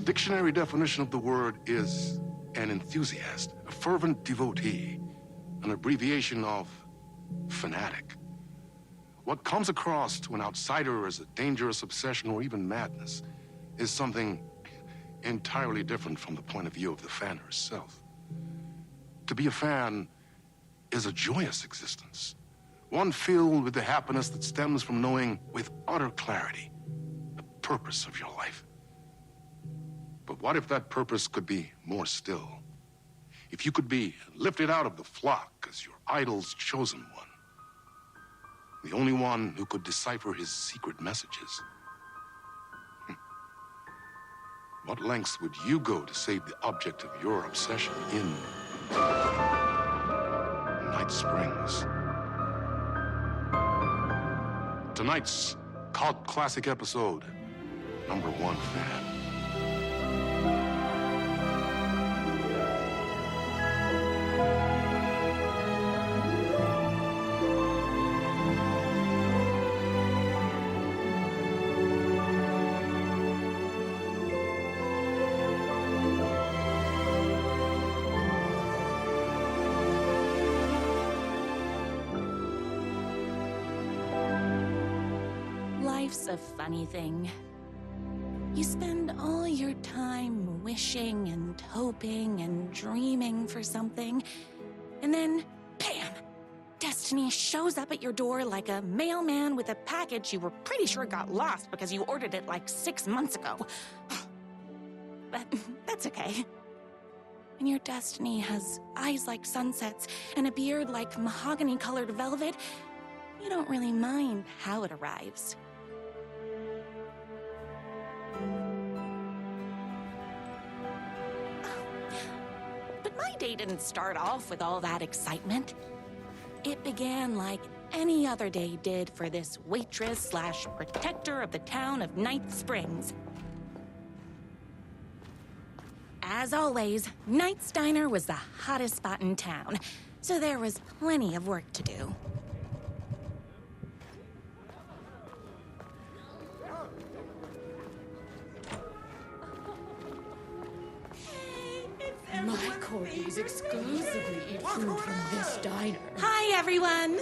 dictionary definition of the word is an enthusiast, a fervent devotee, an abbreviation of fanatic. What comes across to an outsider as a dangerous obsession or even madness is something entirely different from the point of view of the fan herself. To be a fan is a joyous existence, one filled with the happiness that stems from knowing with utter clarity the purpose of your life. But what if that purpose could be more still? If you could be lifted out of the flock as your idol's chosen one, the only one who could decipher his secret messages. What lengths would you go to save the object of your obsession in Night Springs? Tonight's cult classic episode, #1 Fan. Life's a funny thing. You spend all your time wishing and hoping and dreaming for something, and then, bam! Destiny shows up at your door like a mailman with a package you were pretty sure got lost because you ordered it like 6 months ago. But that's okay. When your destiny has eyes like sunsets and a beard like mahogany-colored velvet, you don't really mind how it arrives. But my day didn't start off with all that excitement. It began like any other day did for this waitress/protector of the town of Night Springs. As always, Knight's Diner was the hottest spot in town, so there was plenty of work to do. My Corgis exclusively eat food from this diner. Hi, everyone!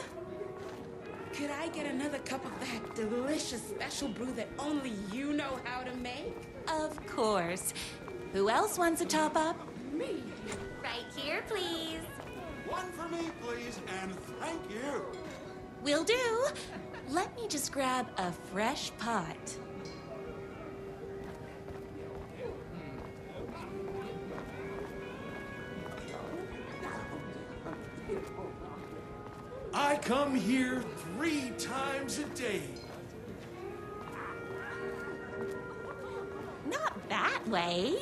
Could I get another cup of that delicious special brew that only you know how to make? Of course. Who else wants a top-up? Me. Right here, please. One for me, please, and thank you. Will do. Let me just grab a fresh pot. I come here 3 times a day. Not that way.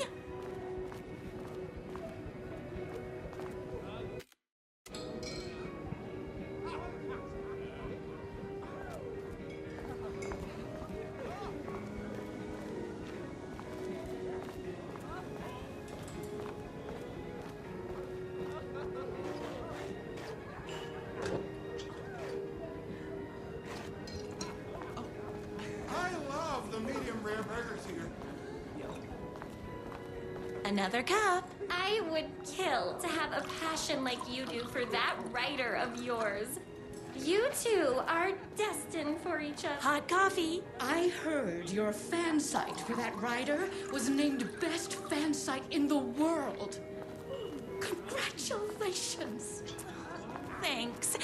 I love the medium rare burgers here. Another cup. I would kill to have a passion like you do for that writer of yours. You two are destined for each other. Hot coffee. I heard your fan site for that writer was named best fan site in the world. Congratulations. Thanks.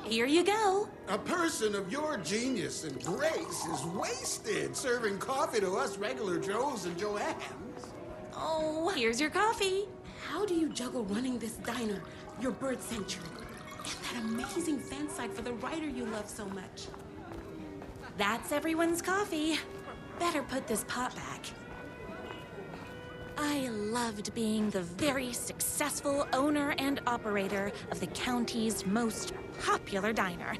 Here you go. A person of your genius and grace is wasted serving coffee to us regular Joes and Joannes. Oh, here's your coffee. How do you juggle running this diner, your bird sanctuary, and that amazing fan site for the writer you love so much? That's everyone's coffee. Better put this pot back. I loved being the very successful owner and operator of the county's most popular diner.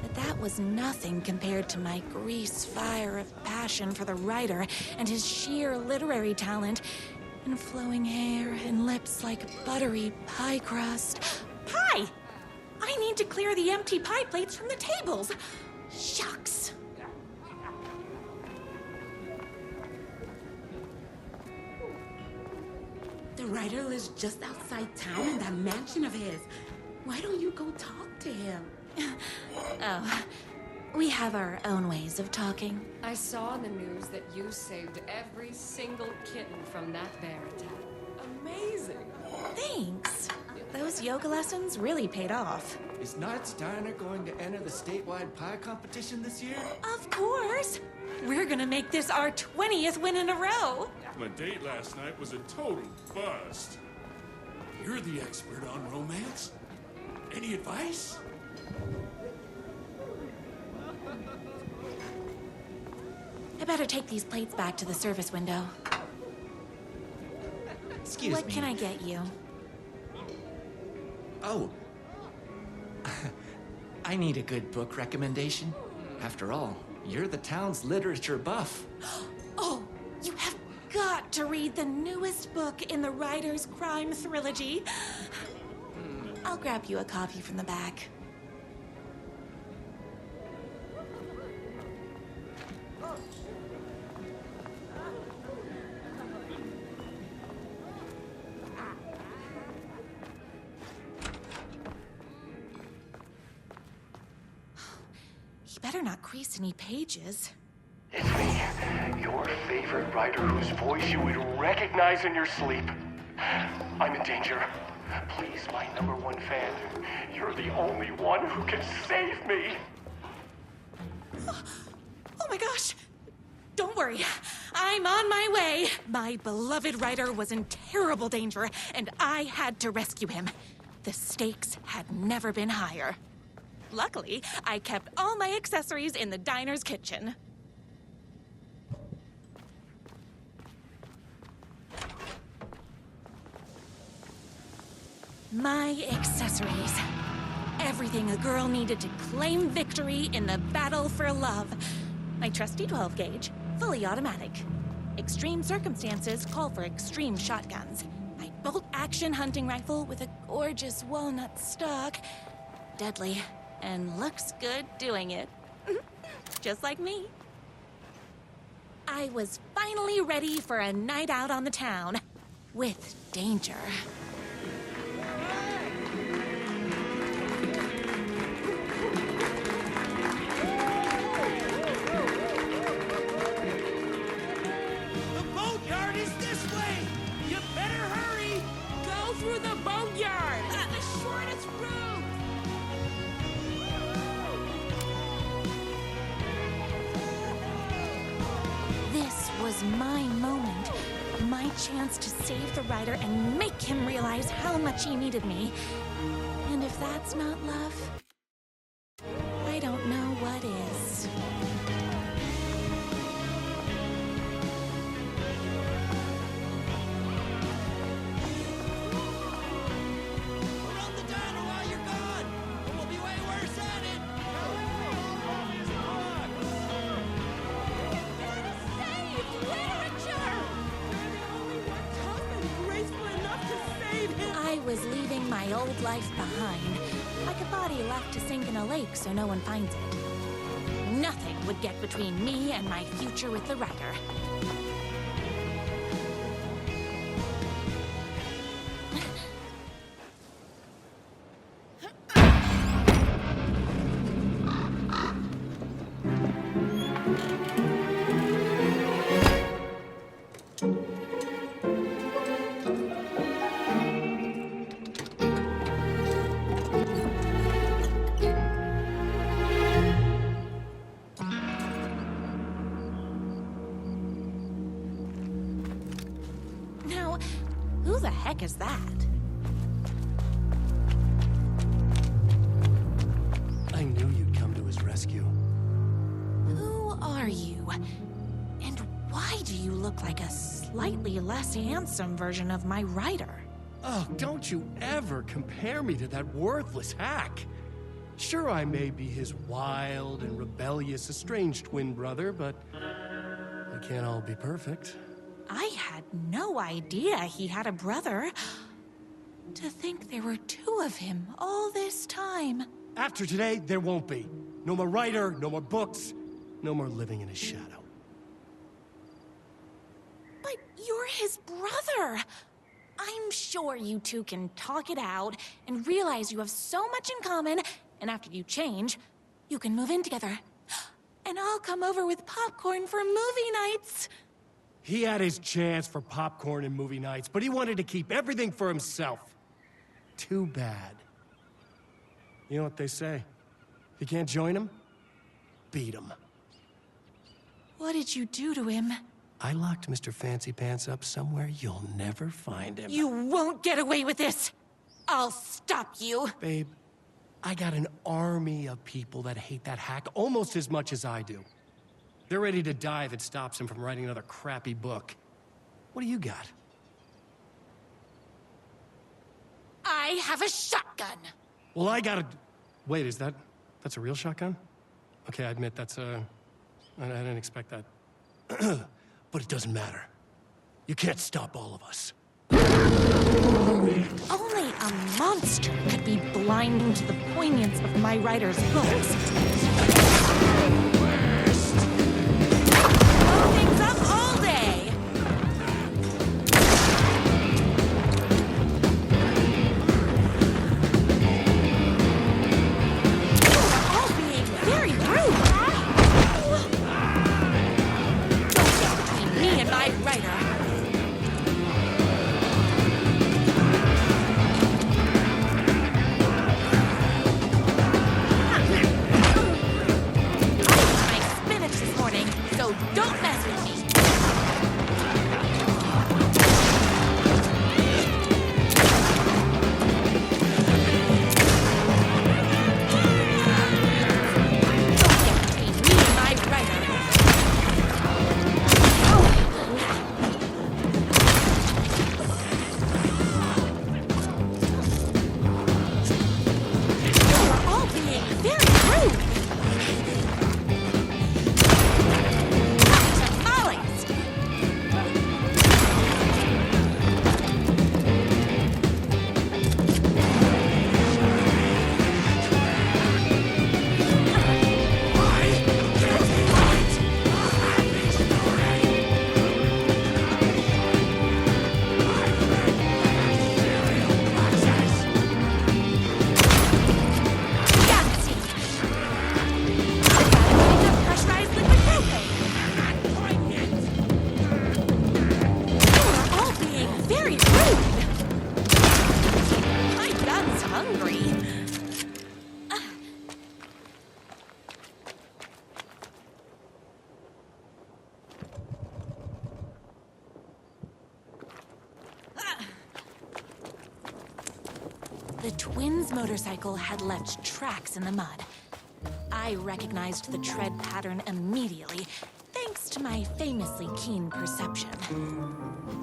But that was nothing compared to my grease fire of passion for the writer and his sheer literary talent and flowing hair and lips like buttery pie crust. Pie! I need to clear the empty pie plates from the tables. Shucks. writer lives just outside town in that mansion of his. Why don't you go talk to him? Oh, we have our own ways of talking. I saw in the news that you saved every single kitten from that bear attack. Amazing! Thanks. Those yoga lessons really paid off. Is Knight's Diner going to enter the statewide pie competition this year? Of course. We're gonna make this our 20th win in a row. My date last night was a total bust. You're the expert on romance. Any advice? I better take these plates back to the service window. Excuse What me. can I get you? Oh. I need a good book recommendation. After all, you're the town's literature buff. Oh, you have got to read the newest book in the Writer's Crime Trilogy. I'll grab you a copy from the back. He better not crease any pages. It's me, your favorite writer whose voice you would recognize in your sleep. I'm in danger. Please, my #1 fan, you're the only one who can save me. Oh my gosh! Don't worry, I'm on my way. My beloved writer was in terrible danger, and I had to rescue him. The stakes had never been higher. Luckily, I kept all my accessories in the diner's kitchen. My accessories. Everything a girl needed to claim victory in the battle for love. My trusty 12 gauge, fully automatic. Extreme circumstances call for extreme shotguns. My bolt-action hunting rifle with a gorgeous walnut stock. Deadly, and looks good doing it. Just like me. I was finally ready for a night out on the town. With danger. The boatyard is this way! You better hurry! Go through the boatyard! The shortest route! This was my moment. My chance to save the writer and make him realize how much he needed me. And if that's not love, I don't know what is. Run the diner while you're gone! Or we'll be way worse at it! I was leaving my old life behind, like a body left to sink in a lake so no one finds it. Nothing would get between me and my future with the writer. Now, who the heck is that? I knew you'd come to his rescue. Who are you? And why do you look like a slightly less handsome version of my writer? Oh, don't you ever compare me to that worthless hack. Sure, I may be his wild and rebellious estranged twin brother, but we can't all be perfect. I had no idea he had a brother. To think there were two of him all this time. After today, there won't be. No more writer, no more books, no more living in his shadow. But you're his brother. I'm sure you two can talk it out and realize you have so much in common, and after you change, you can move in together. And I'll come over with popcorn for movie nights. He had his chance for popcorn and movie nights, but he wanted to keep everything for himself. Too bad. You know what they say? If you can't join him, beat him. What did you do to him? I locked Mr. Fancy Pants up somewhere you'll never find him. You won't get away with this! I'll stop you! Babe, I got an army of people that hate that hack almost as much as I do. They're ready to die if it stops him from writing another crappy book. What do you got? I have a shotgun! Well, I got a... Wait, that's a real shotgun? Okay, I admit I didn't expect that. But it doesn't matter. You can't stop all of us. Only a monster could be blind to the poignance of my writer's books. Blow things up all day! You're all being very rude! Don't get between me and my writer. So don't mess with me! Don't get between me and my writer! You're all being very rude! The twins' motorcycle had left tracks in the mud. I recognized the tread pattern immediately, thanks to my famously keen perception.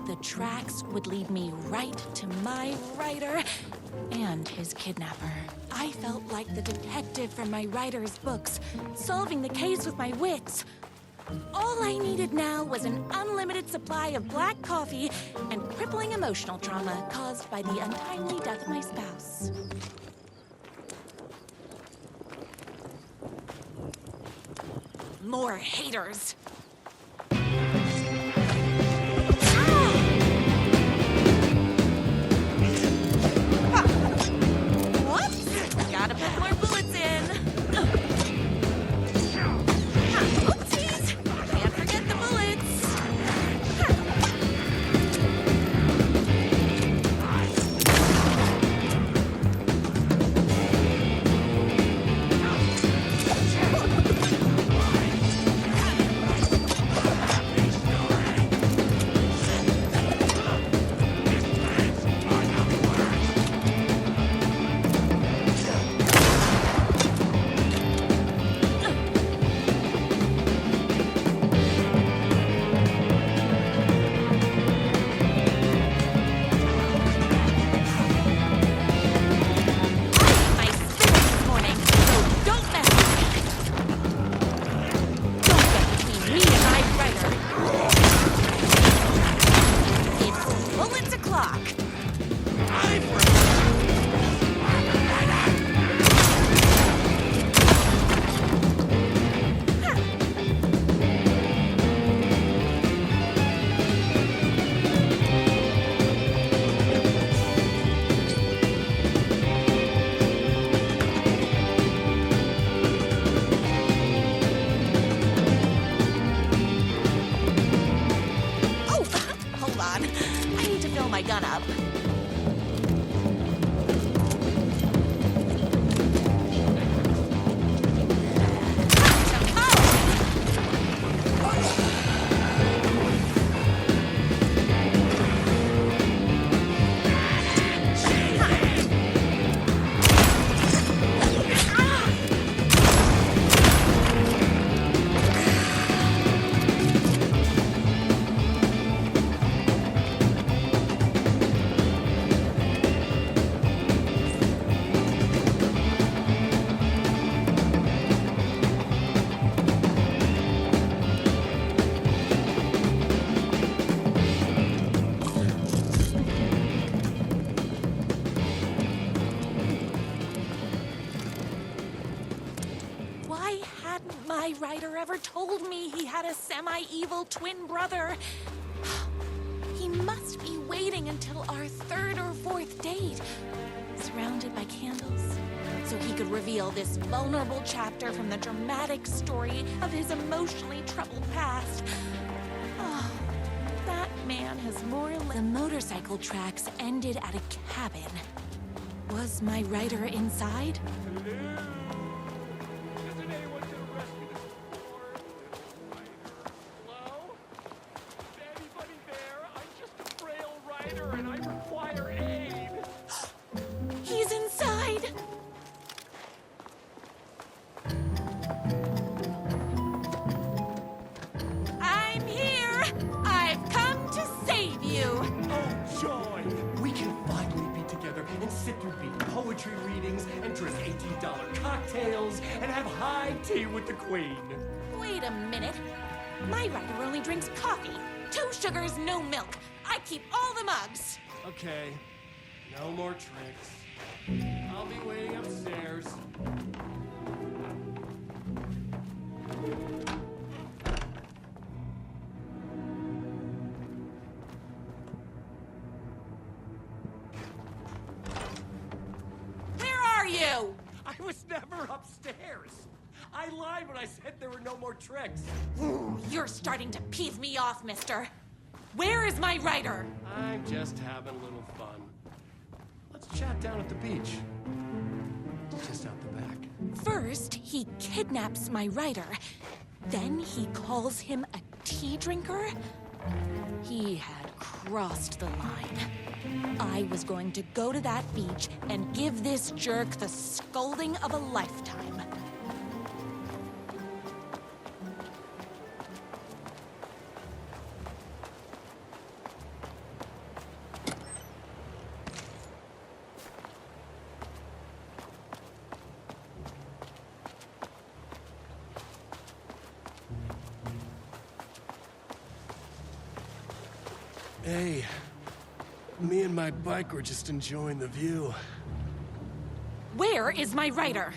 The tracks would lead me right to my writer and his kidnapper. I felt like the detective from my writer's books, solving the case with my wits. All I needed now was an unlimited supply of black coffee and crippling emotional trauma caused by the untimely death of my spouse. More haters. Whoops! Gotta put more bullets in. Oopsies! Can't forget the bullets. hadn't my writer ever told me he had a semi-evil twin brother? He must be waiting until our third or fourth date, surrounded by candles, so he could reveal this vulnerable chapter from the dramatic story of his emotionally troubled past. Oh, that man has more... The motorcycle tracks ended at a cabin. Was my writer inside? Isn't anyone to the rescue this floor? Hello? Is anybody there? I'm just a frail writer and I require aid. He's inside! I'm here! I've come to save you! Oh, joy! We can finally be together and sit through big poetry readings and drink $18 cocktails and have high tea with the Queen. Wait a minute. My writer only drinks coffee. 2 sugars, no milk. I keep all the mugs. Okay, no more tricks. I'll be waiting upstairs. Where are you? I was never upstairs. I lied when I said there were no more tricks. Ooh, you're starting to piss me off, mister. Where is my writer? I'm just having a little fun. Let's chat down at the beach. Just out the back. First, he kidnaps my writer. Then he calls him a tea drinker. He had crossed the line. I was going to go to that beach and give this jerk the scolding of a lifetime. Hey, me and my bike were just enjoying the view. Where is my writer?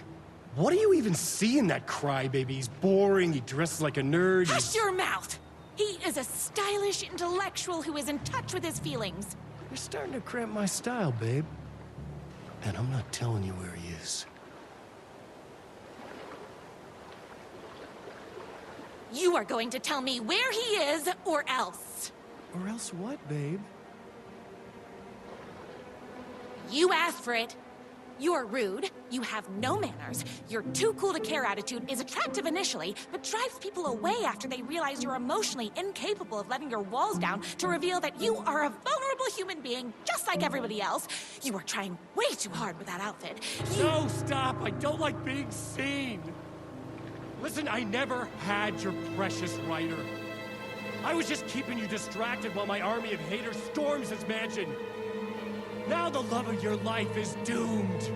What do you even see in that crybaby? He's boring, he dresses like a nerd. Hush your mouth! He is a stylish intellectual who is in touch with his feelings. You're starting to cramp my style, babe. And I'm not telling you where he is. You are going to tell me where he is, or else. Or else what, babe? You asked for it. You're rude, you have no manners, your too cool to care attitude is attractive initially, but drives people away after they realize you're emotionally incapable of letting your walls down to reveal that you are a vulnerable human being just like everybody else. You are trying way too hard with that outfit. No, stop! I don't like being seen! Listen, I never had your precious writer. I was just keeping you distracted while my army of haters storms his mansion. Now the love of your life is doomed.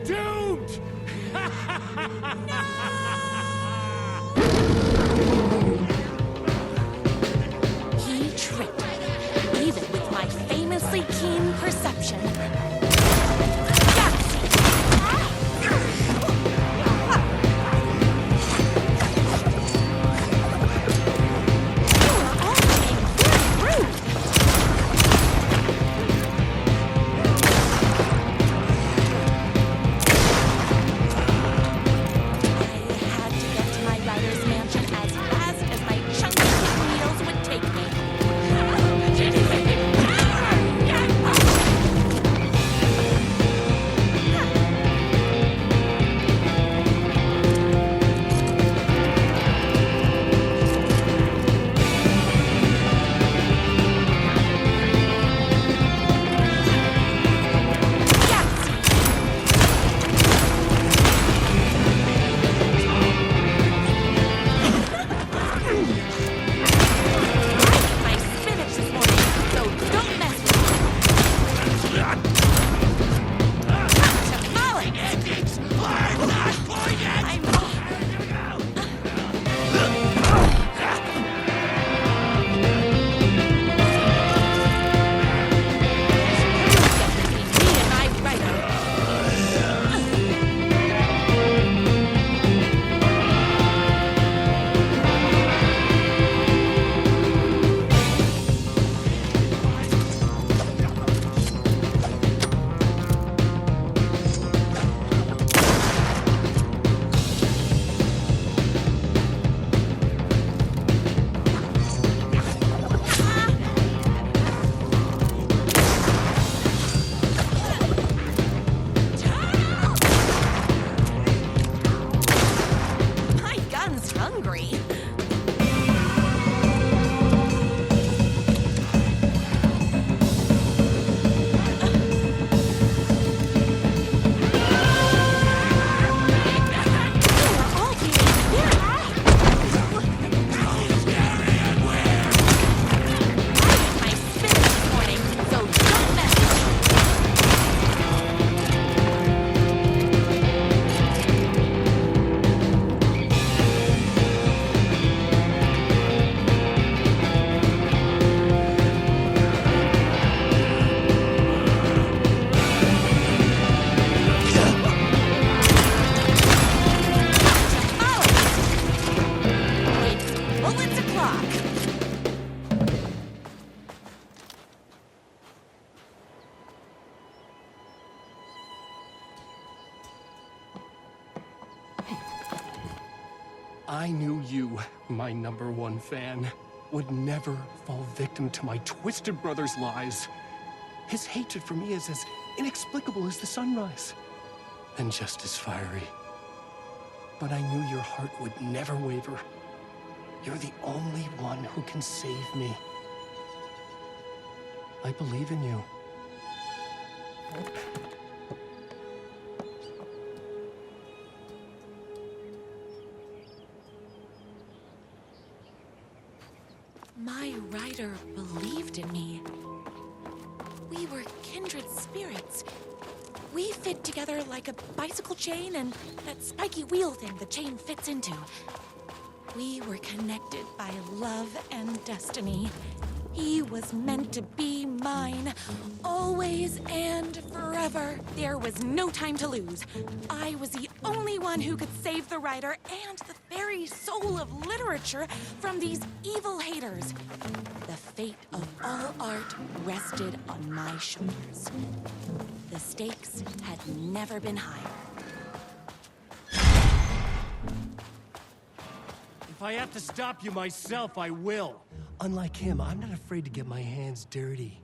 Doomed! He tricked me, even with my famously keen perception. I knew you, my #1 fan, would never fall victim to my twisted brother's lies. His hatred for me is as inexplicable as the sunrise, and just as fiery. But I knew your heart would never waver. You're the only one who can save me. I believe in you. My rider believed in me. We were kindred spirits. We fit together like a bicycle chain and that spiky wheel thing the chain fits into. We were connected by love and destiny. He was meant to be mine, always and forever. There was no time to lose. I was the only one who could save the writer and the very soul of literature from these evil haters. The fate of all art rested on my shoulders. The stakes had never been higher. If I have to stop you myself, I will. Unlike him, I'm not afraid to get my hands dirty.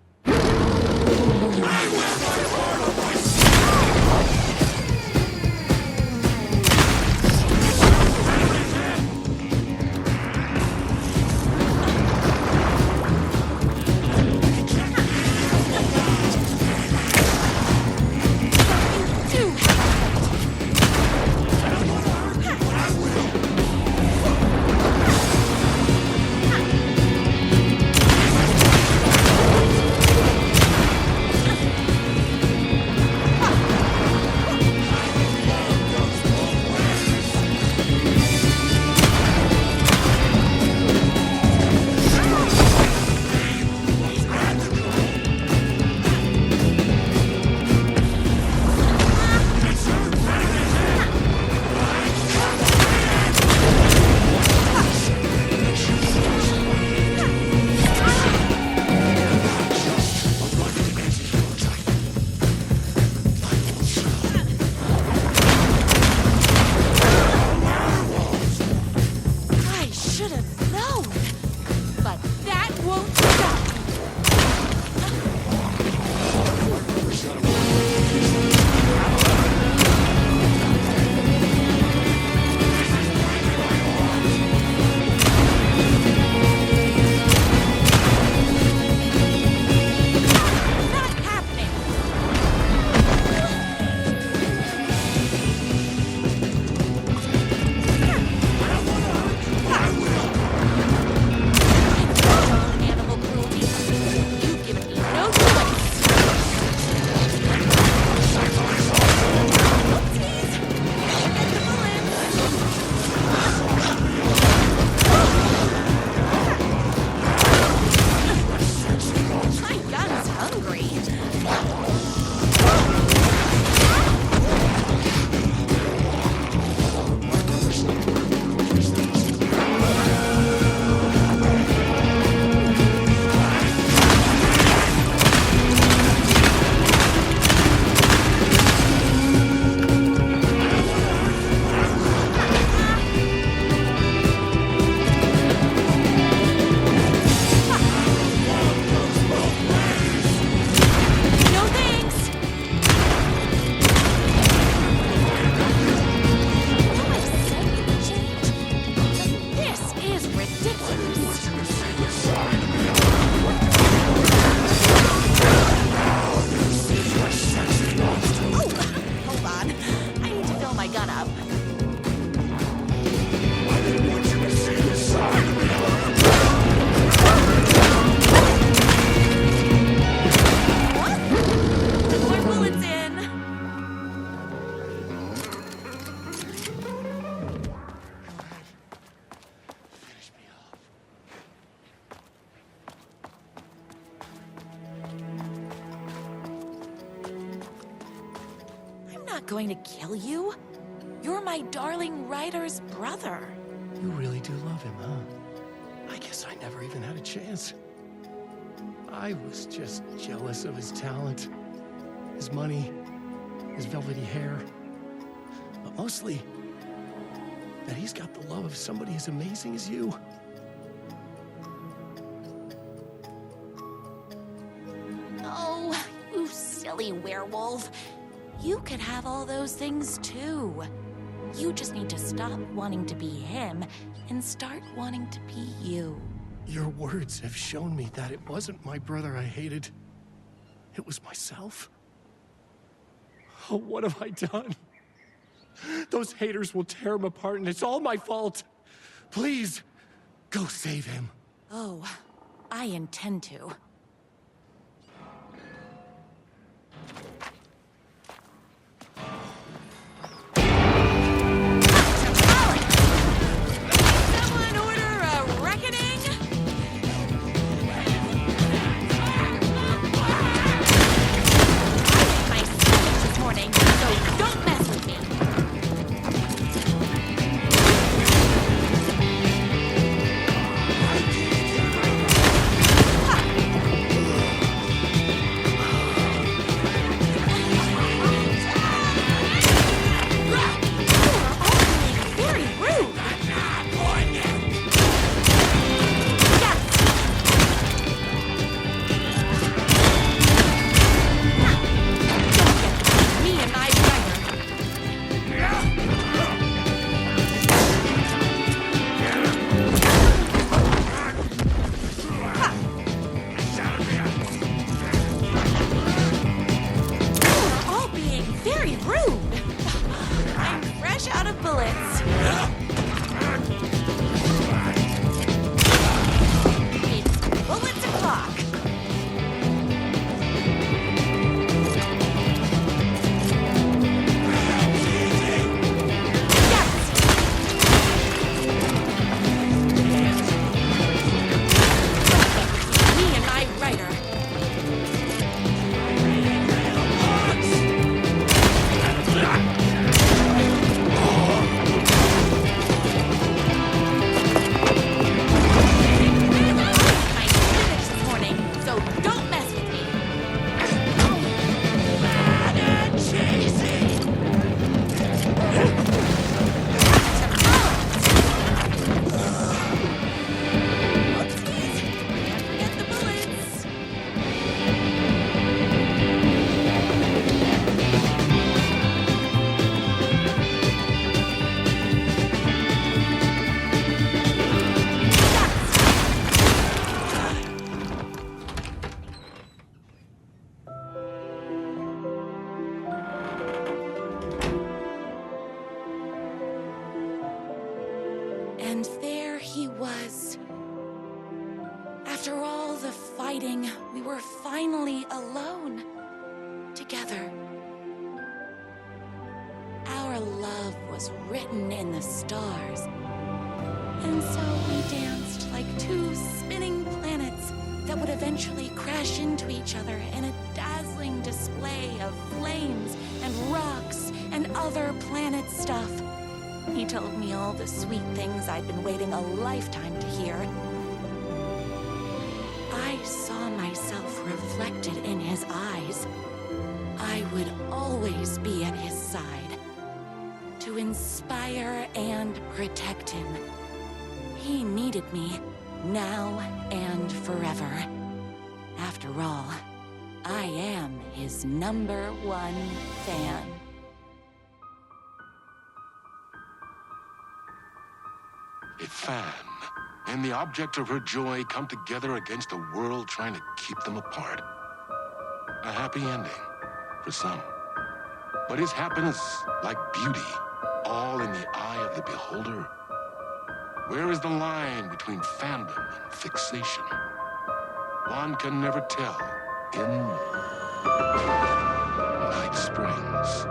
not going to kill you. You're my darling writer's brother. You really do love him, huh? I guess I never even had a chance. I was just jealous of his talent, his money, his velvety hair. But mostly, that he's got the love of somebody as amazing as you. Oh, you silly werewolf. You could have all those things too. You just need to stop wanting to be him and start wanting to be you. Your words have shown me that it wasn't my brother I hated. It was myself. Oh, what have I done? Those haters will tear him apart, and it's all my fault. Please, go save him. Oh, I intend to. Someone order a reckoning? I made my sandwich this morning, so don't mess with me. Very rude. Me and my brother. You're all being very rude. I'm fresh out of bullets. It's bullets o'clock. Me and my writer. My sandwich this morning, so don't mess with me. Oopsies. Can't forget the bullets. And there he was. After all the fighting, we were finally alone. Together. Our love was written in the stars. And so we danced like two spinning planets that would eventually crash into each other in a dazzling display of flames and rocks and other planet stuff. He told me all the sweet things I'd been waiting a lifetime to hear. I saw myself reflected in his eyes. I would always be at his side, to inspire and protect him. He needed me, now and forever. After all, I am his #1 fan. A fan and the object of her joy come together against a world trying to keep them apart. A happy ending for some. But is happiness, like beauty, all in the eye of the beholder? Where is the line between fandom and fixation? One can never tell in Night Springs.